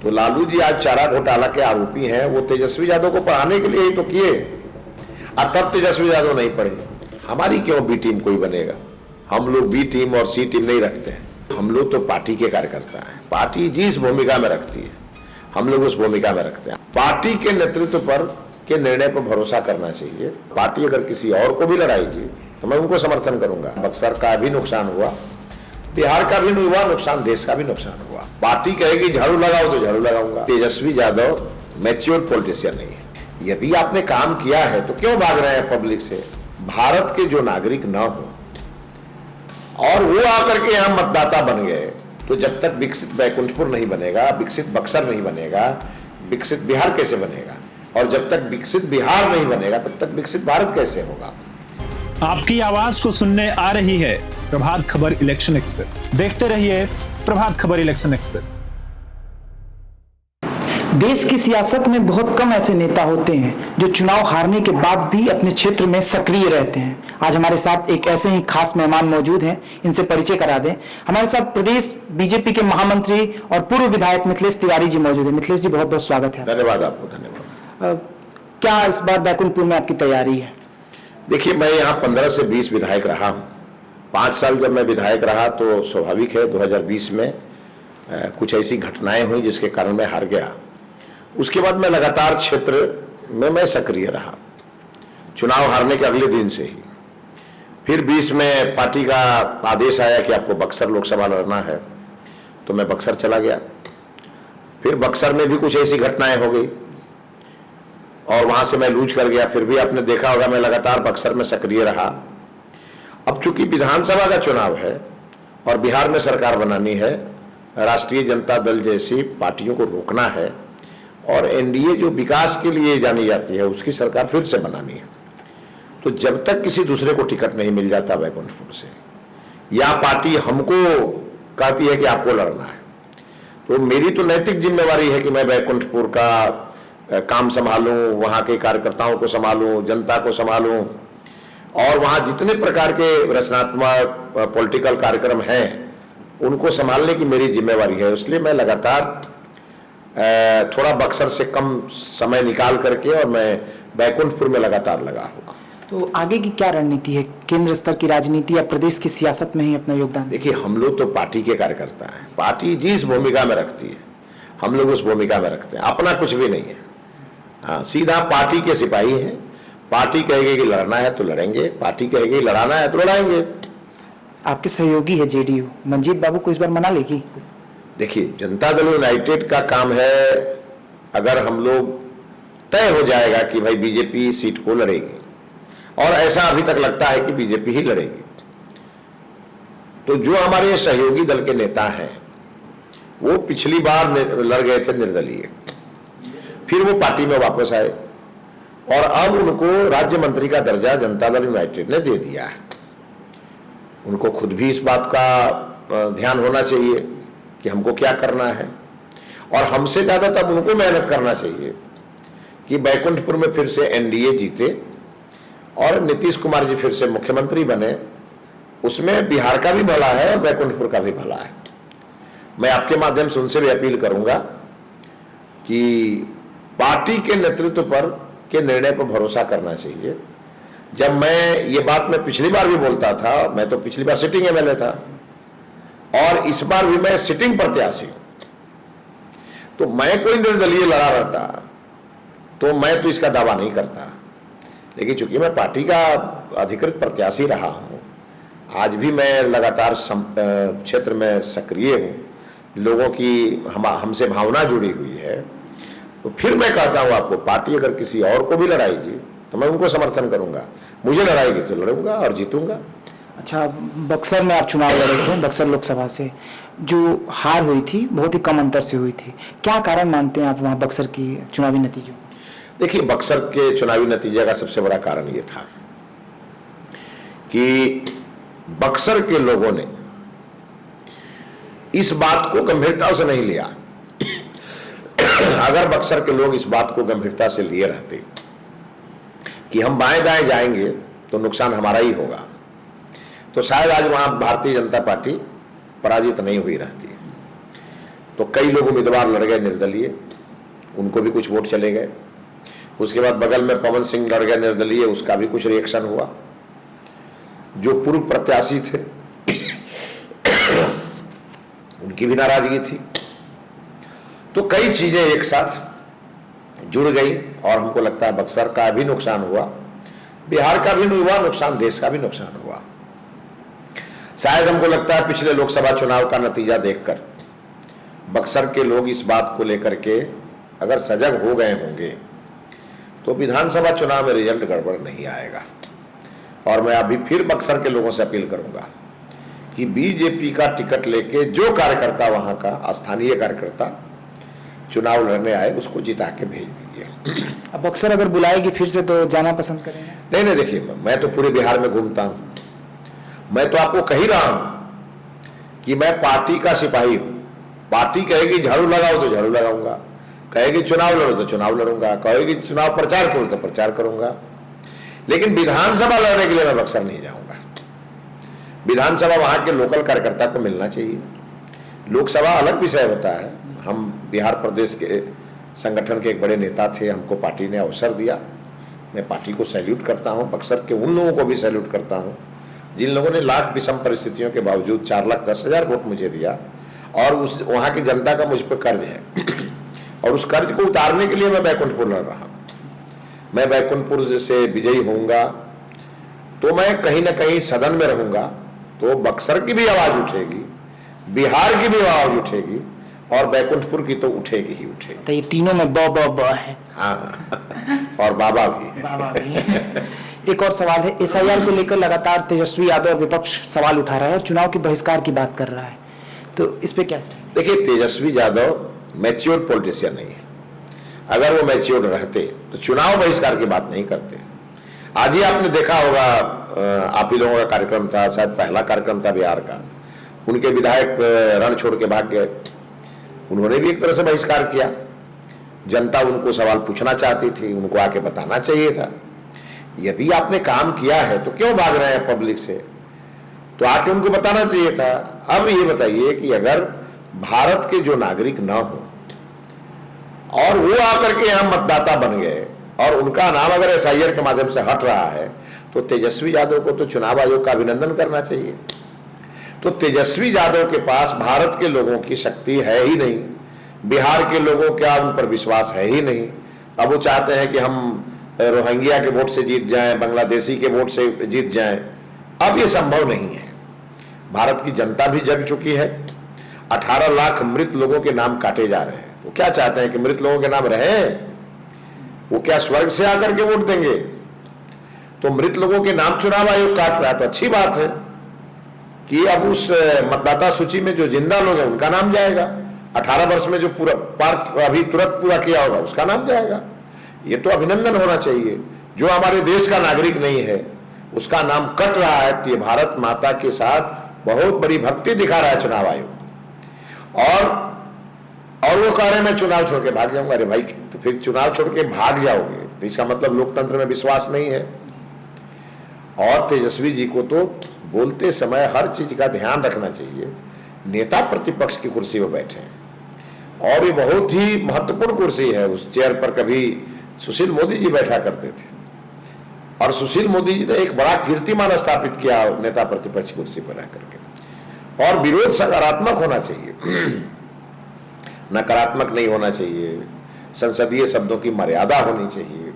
तो लालू जी आज चारा घोटाला के आरोपी हैं, वो तेजस्वी यादव को पढ़ाने के लिए ही तो किए, और तब तेजस्वी यादव नहीं पढ़े। हमारी क्यों बी टीम कोई बनेगा? हम लोग बी टीम और सी टीम नहीं रखते हैं। हम लोग तो पार्टी के कार्यकर्ता हैं। पार्टी जिस भूमिका में रखती है हम लोग उस भूमिका में रखते हैं। पार्टी के नेतृत्व पर के निर्णय पर भरोसा करना चाहिए। पार्टी अगर किसी और को भी लड़ाएगी तो मैं उनको समर्थन करूंगा। बक्सर का भी नुकसान हुआ, बिहार का भी हुआ नुकसान, देश का भी नुकसान हुआ। पार्टी कहेगी झाड़ू लगाओ तो झाड़ू लगाऊंगा। तेजस्वी यादव मैच्योर पॉलिटिशियन नहीं है। यदि आपने काम किया है तो क्यों भाग रहे हैं पब्लिक से? भारत के जो नागरिक न हो और वो आकर के यहां मतदाता बन गए, तो जब तक विकसित बैकुंठपुर नहीं बनेगा, विकसित बक्सर नहीं बनेगा, विकसित बिहार कैसे बनेगा? और जब तक विकसित बिहार नहीं बनेगा तब तक विकसित भारत कैसे होगा? आपकी आवाज को सुनने आ रही है प्रभात खबर इलेक्शन एक्सप्रेस। देखते रहिए प्रभात खबर इलेक्शन एक्सप्रेस। देश की सियासत में बहुत कम ऐसे नेता होते हैं जो चुनाव हारने के बाद भी अपने क्षेत्र में सक्रिय रहते हैं। आज हमारे साथ एक ऐसे ही खास मेहमान मौजूद हैं, इनसे परिचय करा दें। हमारे साथ प्रदेश बीजेपी के महामंत्री और पूर्व विधायक मिथिलेश तिवारी जी मौजूद हैं। मिथिलेश जी, बहुत बहुत स्वागत है। धन्यवाद आपको। धन्यवाद। क्या इस बार बैकुंठपुर में आपकी तैयारी है? देखिए, मैं यहाँ 15 से 20 विधायक रहा हूँ। 5 साल जब मैं विधायक रहा तो स्वाभाविक है 2020 में कुछ ऐसी घटनाएं हुई जिसके कारण मैं हार गया। उसके बाद मैं लगातार क्षेत्र में मैं सक्रिय रहा, चुनाव हारने के अगले दिन से ही। फिर 20 में पार्टी का आदेश आया कि आपको बक्सर लोकसभा लड़ना है, तो मैं बक्सर चला गया। फिर बक्सर में भी कुछ ऐसी घटनाएं हो गई और वहां से मैं लूज कर गया। फिर भी आपने देखा होगा मैं लगातार बक्सर में सक्रिय रहा। अब चूंकि विधानसभा का चुनाव है और बिहार में सरकार बनानी है, राष्ट्रीय जनता दल जैसी पार्टियों को रोकना है और एनडीए जो विकास के लिए जानी जाती है उसकी सरकार फिर से बनानी है, तो जब तक किसी दूसरे को टिकट नहीं मिल जाता बैकुंठपुर से, या पार्टी हमको कहती है कि आपको लड़ना है, तो मेरी तो नैतिक जिम्मेवारी है कि मैं बैकुंठपुर का काम संभालूं, वहां के कार्यकर्ताओं को संभालूं, जनता को संभालूं, और वहां जितने प्रकार के रचनात्मक पॉलिटिकल कार्यक्रम हैं उनको संभालने की मेरी जिम्मेवारी है। इसलिए मैं लगातार थोड़ा बक्सर से कम समय निकाल करके और मैं बैकुंठपुर में लगातार लगा हूँ। तो आगे की क्या रणनीति है? केंद्र स्तर की राजनीति या प्रदेश की सियासत में ही अपना योगदान? देखिए, हम लोग तो पार्टी के कार्यकर्ता हैं। पार्टी जिस भूमिका में रखती है हम लोग उस भूमिका में रखते हैं, अपना कुछ भी नहीं है। हाँ, सीधा पार्टी के सिपाही हैं। पार्टी कहेगी कि लड़ना है तो लड़ेंगे, पार्टी कहेगी लड़ाना है तो लड़ाएंगे। आपके सहयोगी है जेडीयू, मंजीत बाबू को इस बार मना लेगी? देखिए, जनता दल यूनाइटेड का काम है, अगर हम लोग तय हो जाएगा कि भाई बीजेपी सीट को लड़ेगी, और ऐसा अभी तक लगता है कि बीजेपी ही लड़ेगी, तो जो हमारे सहयोगी दल के नेता हैं वो पिछली बार लड़ गए थे निर्दलीय, फिर वो पार्टी में वापस आए और अब उनको राज्य मंत्री का दर्जा जनता दल यूनाइटेड ने दे दिया है। उनको खुद भी इस बात का ध्यान होना चाहिए कि हमको क्या करना है, और हमसे ज्यादा तब उनको मेहनत करना चाहिए कि बैकुंठपुर में फिर से एनडीए जीते और नीतीश कुमार जी फिर से मुख्यमंत्री बने। उसमें बिहार का भी भला है और बैकुंठपुर का भी भला है। मैं आपके माध्यम से उनसे भी अपील करूंगा कि पार्टी के नेतृत्व पर के निर्णय पर भरोसा करना चाहिए। जब मैं पिछली बार भी बोलता था, मैं तो पिछली बार सिटिंग एमएलए था और इस बार भी मैं सिटिंग प्रत्याशी हूं, तो मैं कोई निर्दलीय लड़ा रहता तो मैं तो इसका दावा नहीं करता। लेकिन चूंकि मैं पार्टी का अधिकृत प्रत्याशी रहा हूं, आज भी मैं लगातार क्षेत्र में सक्रिय हूं, लोगों की हमसे भावना जुड़ी हुई है, तो फिर मैं कहता हूं आपको, पार्टी अगर किसी और को भी लड़ाएगी तो मैं उनको समर्थन करूंगा। मुझे लड़ाएगी तो लड़ूंगा और जीतूंगा। अच्छा, बक्सर में आप चुनाव लड़े थे, बक्सर लोकसभा से जो हार हुई थी बहुत ही कम अंतर से हुई थी, क्या कारण मानते हैं आप वहां बक्सर की चुनावी नतीजों? देखिए, बक्सर के चुनावी नतीजे का सबसे बड़ा कारण ये था कि बक्सर के लोगों ने इस बात को गंभीरता से नहीं लिया। अगर बक्सर के लोग इस बात को गंभीरता से लिए रहते कि हम बाएं दाएं जाएंगे तो नुकसान हमारा ही होगा, तो शायद आज वहां भारतीय जनता पार्टी पराजित नहीं हुई रहती। तो कई लोग उम्मीदवार लड़ गए निर्दलीय, उनको भी कुछ वोट चले गए। उसके बाद बगल में पवन सिंह लड़ गए निर्दलीय, उसका भी कुछ रिएक्शन हुआ। जो पूर्व प्रत्याशी थे उनकी भी नाराजगी थी। तो कई चीजें एक साथ जुड़ गई और हमको लगता है बक्सर का भी नुकसान हुआ, बिहार का भी हुआ नुकसान, देश का भी नुकसान हुआ। शायद हमको लगता है पिछले लोकसभा चुनाव का नतीजा देखकर बक्सर के लोग इस बात को लेकर के अगर सजग हो गए होंगे तो विधानसभा चुनाव में रिजल्ट गड़बड़ नहीं आएगा। और मैं अभी फिर बक्सर के लोगों से अपील करूंगा कि बीजेपी का टिकट लेके जो कार्यकर्ता, वहां का स्थानीय कार्यकर्ता चुनाव लड़ने आए, उसको जिता के भेज दीजिए। अब बक्सर अगर बुलाएगी फिर से तो जाना पसंद करेंगे? नहीं नहीं, देखिए मैं तो पूरे बिहार में घूमता हूं। मैं तो आपको कह ही रहा हूं कि मैं पार्टी का सिपाही हूं। पार्टी कहेगी झाड़ू लगाओ तो झाड़ू लगाऊंगा, कहेगी चुनाव लड़ो तो चुनाव लड़ूंगा, कहेगी चुनाव प्रचार करो तो प्रचार करूंगा। लेकिन विधानसभा लड़ने के लिए मैं बक्सर नहीं जाऊंगा। विधानसभा वहां के लोकल कार्यकर्ता को मिलना चाहिए। लोकसभा अलग विषय होता है। हम बिहार प्रदेश के संगठन के एक बड़े नेता थे, हमको पार्टी ने अवसर दिया। मैं पार्टी को सैल्यूट करता हूं, बक्सर के उन लोगों को भी सैल्यूट करता हूं जिन लोगों ने लाख विषम परिस्थितियों के बावजूद 4,10,000 वोट मुझे दिया। और उस वहां की जनता का मुझ पर कर्ज है और उस कर्ज को उतारने के लिए मैं बैकुंठपुर लड़ रहा हूं। मैं बैकुंठपुर से विजयी होऊंगा तो मैं कहीं ना कहीं सदन में रहूंगा, तो बक्सर की भी आवाज उठेगी, बिहार की भी आवाज उठेगी और बैकुंठपुर की तो उठेगी ही उठेगी। तो ये तीनों में ब है। हाँ और बाबा भी। बाबा भी। एक और सवाल है, एसआईआर को लेकर लगातार तेजस्वी यादव और विपक्ष सवाल उठा रहा है और चुनाव के बहिष्कार की बात कर रहा है, तो इस पे क्या स्टैंड? देखिए, तेजस्वी यादव मैच्योर पॉलिटिशियन नहीं है। अगर वो मैच्योर रहते तो चुनाव बहिष्कार की बात नहीं करते। आज ही आपने देखा होगा, आप ही लोगों का कार्यक्रम था, शायद पहला कार्यक्रम था बिहार का, उनके विधायक रण छोड़ के भाग गए। उन्होंने भी एक तरह से बहिष्कार किया। जनता उनको सवाल पूछना चाहती थी, उनको आके बताना चाहिए था। यदि आपने काम किया है तो क्यों भाग रहे हैं पब्लिक से, तो आके उनको बताना चाहिए था। अब ये बताइए कि अगर भारत के जो नागरिक ना हो और वो आकर के यहां मतदाता बन गए और उनका नाम अगर एसआईआर के माध्यम से हट रहा है, तो तेजस्वी यादव को तो चुनाव आयोग का अभिनंदन करना चाहिए। तो तेजस्वी यादव के पास भारत के लोगों की शक्ति है ही नहीं, बिहार के लोगों का उन पर विश्वास है ही नहीं। अब वो चाहते हैं कि हम रोहिंग्या के वोट से जीत जाएं, बांग्लादेशी के वोट से जीत जाएं। अब ये संभव नहीं है। भारत की जनता भी जग चुकी है। 18 लाख मृत लोगों के नाम काटे जा रहे हैं। वो क्या चाहते हैं कि मृत लोगों के नाम रहे? वो क्या स्वर्ग से आकर के वोट देंगे? तो मृत लोगों के नाम चुनाव आयोग काट रहा है, तो अच्छी बात है कि अब उस मतदाता सूची में जो जिंदा लोग हैं उनका नाम जाएगा। 18 वर्ष में जो पूरा पार्क अभी तुरंत पूरा किया होगा उसका नाम जाएगा। ये तो अभिनंदन होना चाहिए। जो हमारे देश का नागरिक नहीं है उसका नाम कट रहा है, तो ये भारत माता के साथ बहुत बड़ी भक्ति दिखा रहा है चुनाव आयोग। और वो कह रहे हैं मैं चुनाव छोड़ के भाग जाऊंगा। अरे भाई, तो फिर चुनाव छोड़ के भाग जाओगे तो इसका मतलब लोकतंत्र में विश्वास नहीं है। और तेजस्वी जी को तो बोलते समय हर चीज का ध्यान रखना चाहिए। नेता प्रतिपक्ष की कुर्सी पर बैठे हैं और ये बहुत ही महत्वपूर्ण कुर्सी है। उस चेयर पर कभी सुशील मोदी जी बैठा करते थे और सुशील मोदी जी ने एक बड़ा कीर्तिमान स्थापित किया नेता प्रतिपक्ष कुर्सी पर रह करके। और विरोध सकारात्मक होना चाहिए, नकारात्मक नहीं होना चाहिए। संसदीय शब्दों की मर्यादा होनी चाहिए।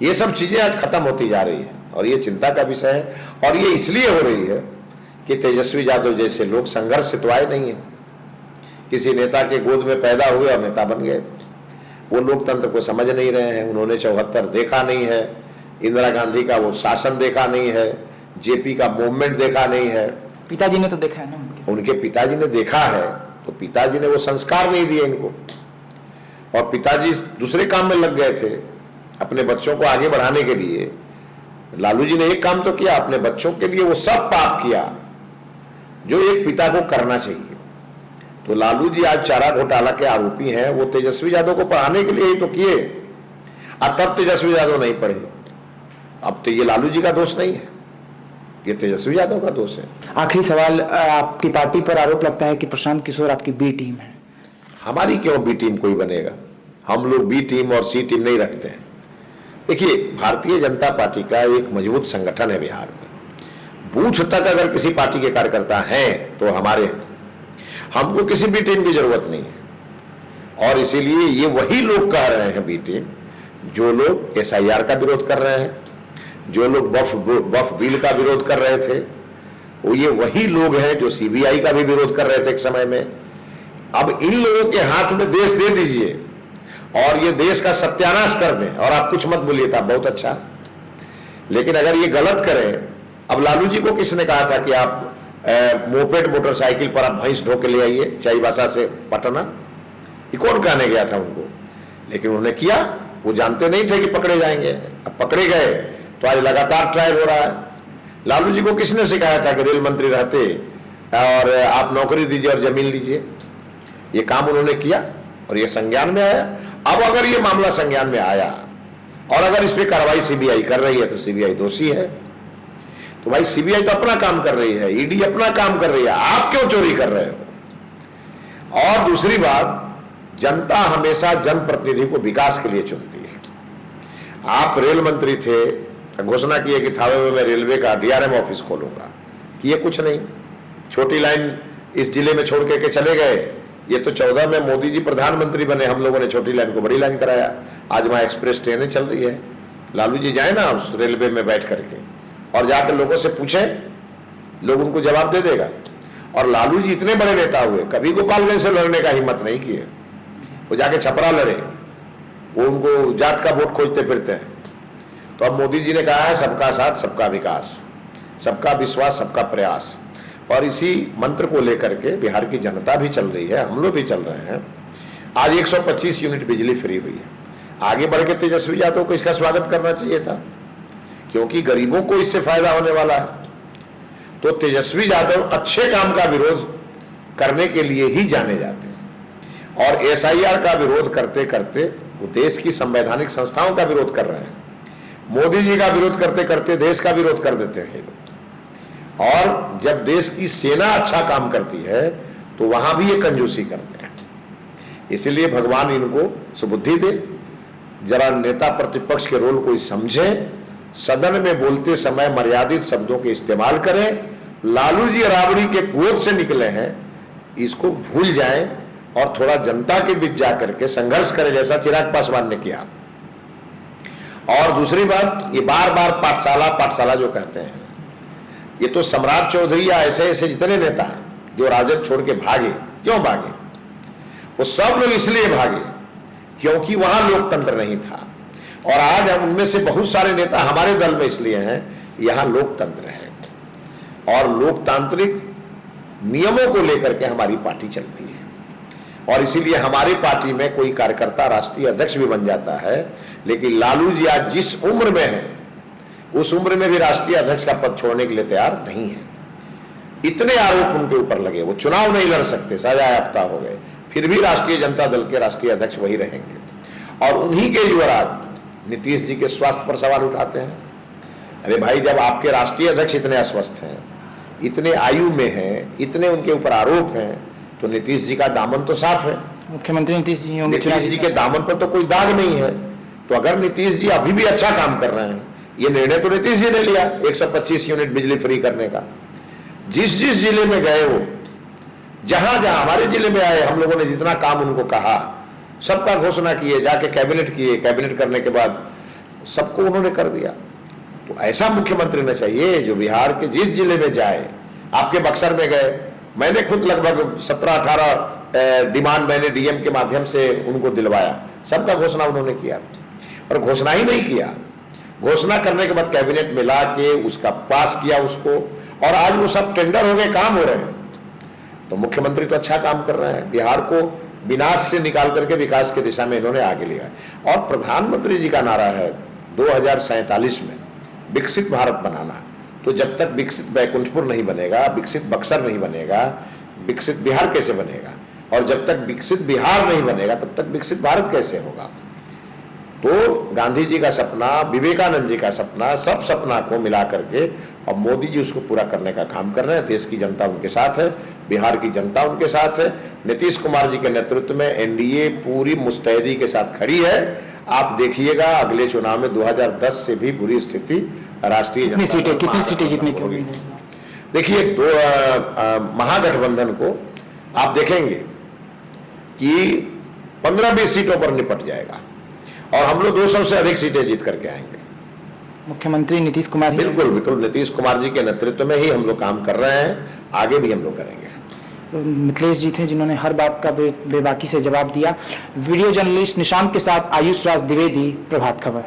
ये सब चीजें आज खत्म होती जा रही है और ये चिंता का विषय है। और ये इसलिए हो रही है कि तेजस्वी यादव जैसे लोग संघर्ष से तो आए नहीं है, किसी नेता के गोद में पैदा हुए और नेता बन गए। वो लोकतंत्र को समझ नहीं रहे हैं। उन्होंने 74 देखा नहीं है, इंदिरा गांधी का वो शासन देखा नहीं है, जेपी का मूवमेंट देखा नहीं है। पिताजी ने तो देखा है ना, उनके पिताजी ने देखा है, तो पिताजी ने वो संस्कार नहीं दिए इनको। और पिताजी दूसरे काम में लग गए थे अपने बच्चों को आगे बढ़ाने के लिए। लालू जी ने एक काम तो किया, अपने बच्चों के लिए वो सब पाप किया जो एक पिता को करना चाहिए। तो लालू जी आज चारा घोटाला के आरोपी हैं, वो तेजस्वी यादव को पढ़ाने के लिए ही तो किए। अब तब तेजस्वी यादव नहीं पढ़े। अब तो ये लालू जी का दोष नहीं है, ये तेजस्वी यादव का दोष है। आखिरी सवाल, आपकी पार्टी पर आरोप लगता है कि प्रशांत किशोर आपकी बी टीम है, हमारी क्यों बी टीम कोई बनेगा? हम लोग बी टीम और सी टीम नहीं रखते हैं। देखिए, भारतीय जनता पार्टी का एक मजबूत संगठन है बिहार में। बूथ तक अगर किसी पार्टी के कार्यकर्ता हैं तो हमारे हैं। हमको किसी बी टीम की जरूरत नहीं है। और इसीलिए ये वही लोग कह रहे हैं बी टीम, जो लोग SIR का विरोध कर रहे हैं, जो लोग वक्फ बिल का विरोध कर रहे थे, वो ये वही लोग हैं जो CBI का भी विरोध कर रहे थे एक समय में। अब इन लोगों के हाथ में देश दे दीजिए और ये देश का सत्यानाश कर दें और आप कुछ मत बोलिए था, बहुत अच्छा। लेकिन अगर ये गलत करें, अब लालू जी को किसने कहा था कि आप मोपेड मोटरसाइकिल पर आप भैंस ढो के ले आइए चाईबासा से पटना? ये कौन कहने गया था उनको? लेकिन उन्होंने किया। वो जानते नहीं थे कि पकड़े जाएंगे। अब पकड़े गए तो आज लगातार ट्रायल हो रहा है। लालू जी को किसने सिखाया था कि रेल मंत्री रहते और आप नौकरी दीजिए और जमीन लीजिए? ये काम उन्होंने किया और ये संज्ञान में आया। अब अगर ये मामला संज्ञान में आया और अगर इस पर कार्रवाई CBI कर रही है तो CBI दोषी है। तो भाई CBI तो अपना काम कर रही है, ED अपना काम कर रही है, आप क्यों चोरी कर रहे हो? और दूसरी बात, जनता हमेशा जनप्रतिनिधि को विकास के लिए चुनती है। आप रेल मंत्री थे, घोषणा किए कि थावे में मैं रेलवे का DRM ऑफिस खोलूंगा, किए कुछ नहीं। छोटी लाइन इस जिले में छोड़ के चले गए। ये तो 14 में मोदी जी प्रधानमंत्री बने, हम लोगों ने छोटी लाइन को बड़ी लाइन कराया। आज वहां एक्सप्रेस ट्रेनें चल रही है। लालू जी जाए ना उस रेलवे में बैठ करके और जाकर लोगों से पूछे, लोग उनको जवाब दे देगा। और लालू जी इतने बड़े नेता हुए, कभी गोपालगंज से लड़ने का हिम्मत नहीं किए। वो जाके छपरा लड़े, वो उनको जात का वोट खोजते फिरते हैं। तो अब मोदी जी ने कहा है सबका साथ सबका विकास, सबका विश्वास सबका प्रयास। और इसी मंत्र को लेकर के बिहार की जनता भी चल रही है, हम लोग भी चल रहे हैं। आज 125 यूनिट बिजली फ्री हुई है। आगे बढ़ के तेजस्वी यादव को इसका स्वागत करना चाहिए था, क्योंकि गरीबों को इससे फायदा होने वाला है। तो तेजस्वी यादव अच्छे काम का विरोध करने के लिए ही जाने जाते हैं और SIR का विरोध करते करते वो देश की संवैधानिक संस्थाओं का विरोध कर रहे हैं। मोदी जी का विरोध करते करते देश का विरोध कर देते हैं ये लोग। और जब देश की सेना अच्छा काम करती है तो वहां भी ये कंजूसी करते हैं। इसलिए भगवान इनको सुबुद्धि दे, जरा नेता प्रतिपक्ष के रोल को समझें, सदन में बोलते समय मर्यादित शब्दों के इस्तेमाल करें। लालू जी राबड़ी के गोद से निकले हैं, इसको भूल जाएं और थोड़ा जनता के बीच जाकर के संघर्ष करें, जैसा चिराग पासवान ने किया। और दूसरी बात, ये बार बार पाठशाला जो कहते हैं, ये तो सम्राट चौधरी या ऐसे ऐसे जितने नेता हैं जो राजद छोड़ के भागे, क्यों भागे? वो सब लोग इसलिए भागे क्योंकि वहां लोकतंत्र नहीं था। और आज हम उनमें से बहुत सारे नेता हमारे दल में इसलिए हैं, यहां लोकतंत्र है और लोकतांत्रिक नियमों को लेकर के हमारी पार्टी चलती है। और इसीलिए हमारी पार्टी में कोई कार्यकर्ता राष्ट्रीय अध्यक्ष भी बन जाता है, लेकिन लालू जी आज जिस उम्र में है उस उम्र में भी राष्ट्रीय अध्यक्ष का पद छोड़ने के लिए तैयार नहीं है। इतने आरोप उनके ऊपर लगे, वो चुनाव नहीं लड़ सकते, सजा याफ्ता हो गए, फिर भी राष्ट्रीय जनता दल के राष्ट्रीय अध्यक्ष वही रहेंगे। और उन्हीं के युवराज नीतीश जी के स्वास्थ्य पर सवाल उठाते हैं। अरे भाई, जब आपके राष्ट्रीय अध्यक्ष इतने अस्वस्थ हैं, इतने आयु में हैं, इतने उनके ऊपर आरोप हैं, तो नीतीश जी का दामन तो साफ है। मुख्यमंत्री नीतीश जी होंगे, नीतीश जी के दामन पर तो कोई दाग नहीं है। तो अगर नीतीश जी अभी भी अच्छा काम कर रहे हैं, ये निर्णय तो नीतीश जी ने लिया 125 यूनिट बिजली फ्री करने का। जिस जिस जिले में गए हो, जहां जहां हमारे जिले में आए, हम लोगों ने जितना काम उनको कहा सबका घोषणा किए, जाके कैबिनेट किए, कैबिनेट करने के बाद सबको उन्होंने कर दिया। तो ऐसा मुख्यमंत्री ने चाहिए जो बिहार के जिस जिले में जाए। आपके बक्सर में गए, मैंने खुद लगभग 17-18 डिमांड मैंने डीएम के माध्यम से उनको दिलवाया, सबका घोषणा उन्होंने किया। और घोषणा ही नहीं किया, घोषणा करने के बाद कैबिनेट में ला के उसका पास किया उसको, और आज वो सब टेंडर हो गए, काम हो रहे हैं। तो मुख्यमंत्री तो अच्छा काम कर रहे हैं, बिहार को विनाश से निकाल करके विकास की दिशा में इन्होंने आगे लिया। और प्रधानमंत्री जी का नारा है 2047 में विकसित भारत बनाना। तो जब तक विकसित बैकुंठपुर नहीं बनेगा, विकसित बक्सर नहीं बनेगा, विकसित बिहार कैसे बनेगा? और जब तक विकसित बिहार नहीं बनेगा तब तक विकसित भारत कैसे होगा? तो गांधी जी का सपना, विवेकानंद जी का सपना, सब सपना को मिला करके और मोदी जी उसको पूरा करने का काम कर रहे हैं। देश की जनता उनके साथ है, बिहार की जनता उनके साथ है। नीतीश कुमार जी के नेतृत्व में एनडीए पूरी मुस्तैदी के साथ खड़ी है। आप देखिएगा अगले चुनाव में 2010 से भी बुरी स्थिति राष्ट्रीय कितनी सीटें जीतने की होगी? देखिए, महागठबंधन को आप देखेंगे कि 15-20 सीटों पर निपट जाएगा और हम लोग 200 से अधिक सीटें जीत करके आएंगे। मुख्यमंत्री नीतीश कुमार ही? बिल्कुल बिल्कुल, नीतीश कुमार जी के नेतृत्व में ही हम लोग काम कर रहे हैं, आगे भी हम लोग करेंगे। मिथिलेश जी थे जिन्होंने हर बात का बेबाकी से जवाब दिया। वीडियो जर्नलिस्ट निशांत के साथ आयुष राज द्विवेदी, प्रभात खबर।